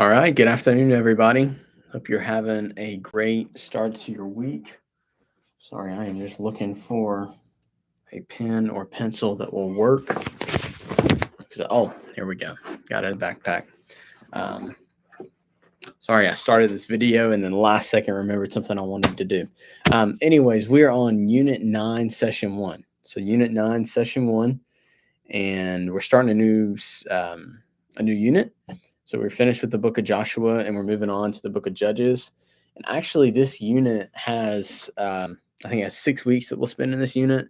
All right, good afternoon, everybody. Hope you're having a great start to your week. Sorry, I am just looking for a pen or pencil that will work. Oh, here we go. Got it in the backpack. Um, Sorry, I started this video and then the last second remembered something I wanted to do. Anyways, we are on Unit 9, Session 1. So, Unit 9, Session 1, and we're starting a new unit. So we're finished with the book of Joshua and we're moving on to the book of Judges. And actually, this unit has, I think, it has 6 weeks that we'll spend in this unit.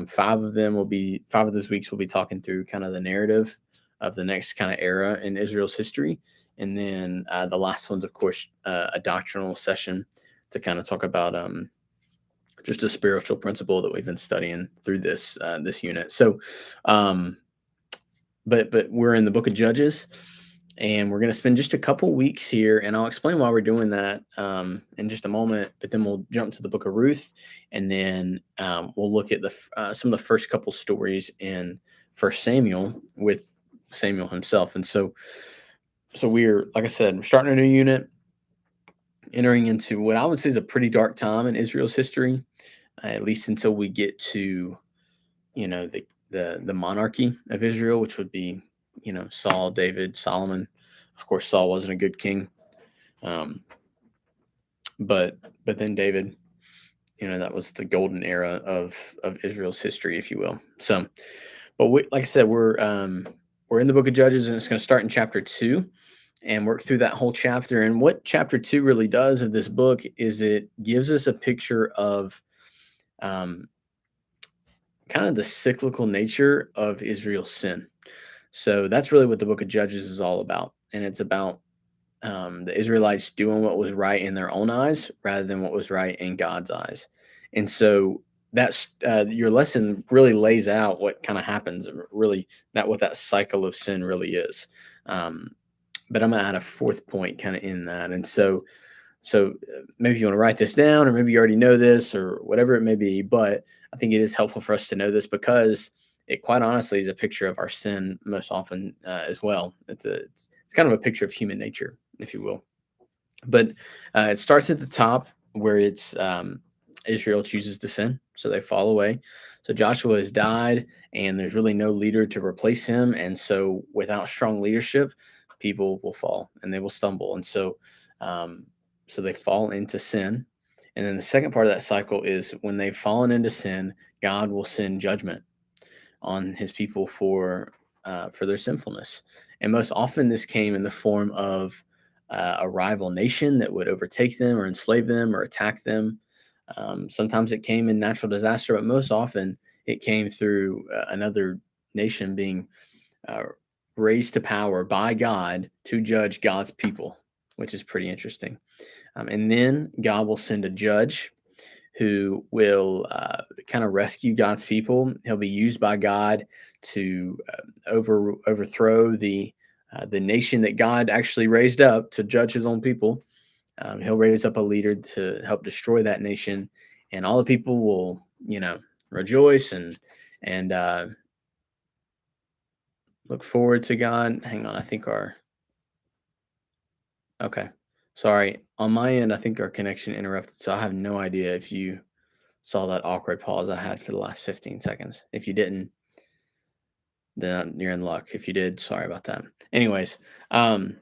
Five of those weeks will be talking through kind of the narrative of the next kind of era in Israel's history. And then the last one's, of course, a doctrinal session to kind of talk about just a spiritual principle that we've been studying through this unit. So, um, but we're in the book of Judges, and we're going to spend just a couple weeks here, and I'll explain why we're doing that in just a moment. But then we'll jump to the book of Ruth, and then we'll look at some of the first couple stories in First Samuel with Samuel himself. And so we're, like I said, we're starting a new unit, entering into what I would say is a pretty dark time in Israel's history, at least until we get to the monarchy of Israel, which would be Saul, David, Solomon. Of course, Saul wasn't a good king, um, but then David, that was the golden era of Israel's history, if you will. So, but like I said, we're in the book of Judges, and it's going to start in chapter 2 and work through that whole chapter. And what chapter 2 really does of this book is it gives us a picture of um, kind of the cyclical nature of Israel's sin. So that's really what the book of Judges is all about. And it's about the Israelites doing what was right in their own eyes rather than what was right in God's eyes. And so that's your lesson really lays out what kind of happens, really, that what that cycle of sin really is. Um, but I'm going to add a fourth point kind of in that. And so maybe you want to write this down, or maybe you already know this, or whatever it may be. But I think it is helpful for us to know this because it, quite honestly, is a picture of our sin most often as well. It's kind of a picture of human nature, if you will. But it starts at the top where it's Israel chooses to sin, so they fall away. So Joshua has died, and there's really no leader to replace him. And so, without strong leadership, people will fall and they will stumble. And um, so they fall into sin. And then the second part of that cycle is when they've fallen into sin, God will send judgment on His people for their sinfulness. And most often, this came in the form of a rival nation that would overtake them or enslave them or attack them. Sometimes it came in natural disaster, but most often it came through another nation being uh, raised to power by God to judge God's people, which is pretty interesting. And then God will send a judge who will kind of rescue God's people. He'll be used by God to overthrow the nation that God actually raised up to judge His own people. He'll raise up a leader to help destroy that nation, and all the people will, rejoice and look forward to God. Hang on, I think our okay. Sorry, on my end, I think our connection interrupted, so I have no idea if you saw that awkward pause I had for the last 15 seconds. If you didn't, then you're in luck. If you did, sorry about that. Anyways, um,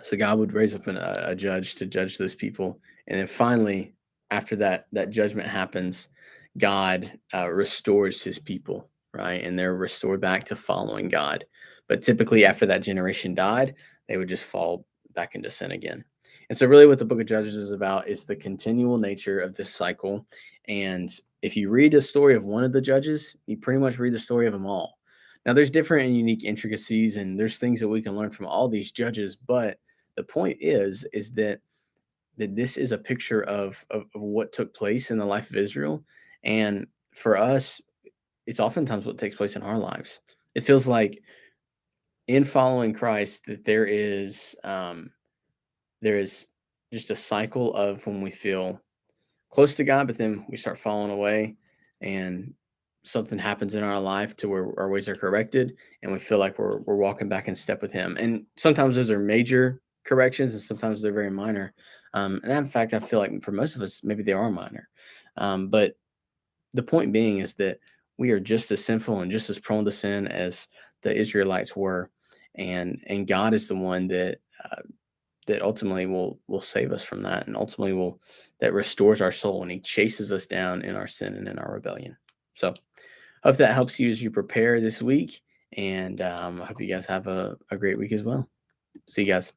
so God would raise up a judge to judge those people, and then finally, after that judgment happens, God restores His people, right, and they're restored back to following God. But typically, after that generation died, they would just fall back into sin again. And so, really, what the Book of Judges is about is the continual nature of this cycle. And if you read the story of one of the judges, you pretty much read the story of them all. Now, there's different and unique intricacies, and there's things that we can learn from all these judges, but the point is that this is a picture of what took place in the life of Israel, and for us, it's oftentimes what takes place in our lives. It feels like in following Christ that there is just a cycle of when we feel close to God, but then we start falling away, and something happens in our life to where our ways are corrected and we feel like we're walking back in step with him. And sometimes those are major corrections and sometimes they're very minor. And in fact, I feel like for most of us, maybe they are minor. But the point being is that we are just as sinful and just as prone to sin as the Israelites were. And God is the one that ultimately will save us from that, and ultimately will that restores our soul, and he chases us down in our sin and in our rebellion. So hope that helps you as you prepare this week, and I hope you guys have a great week as well. See you guys.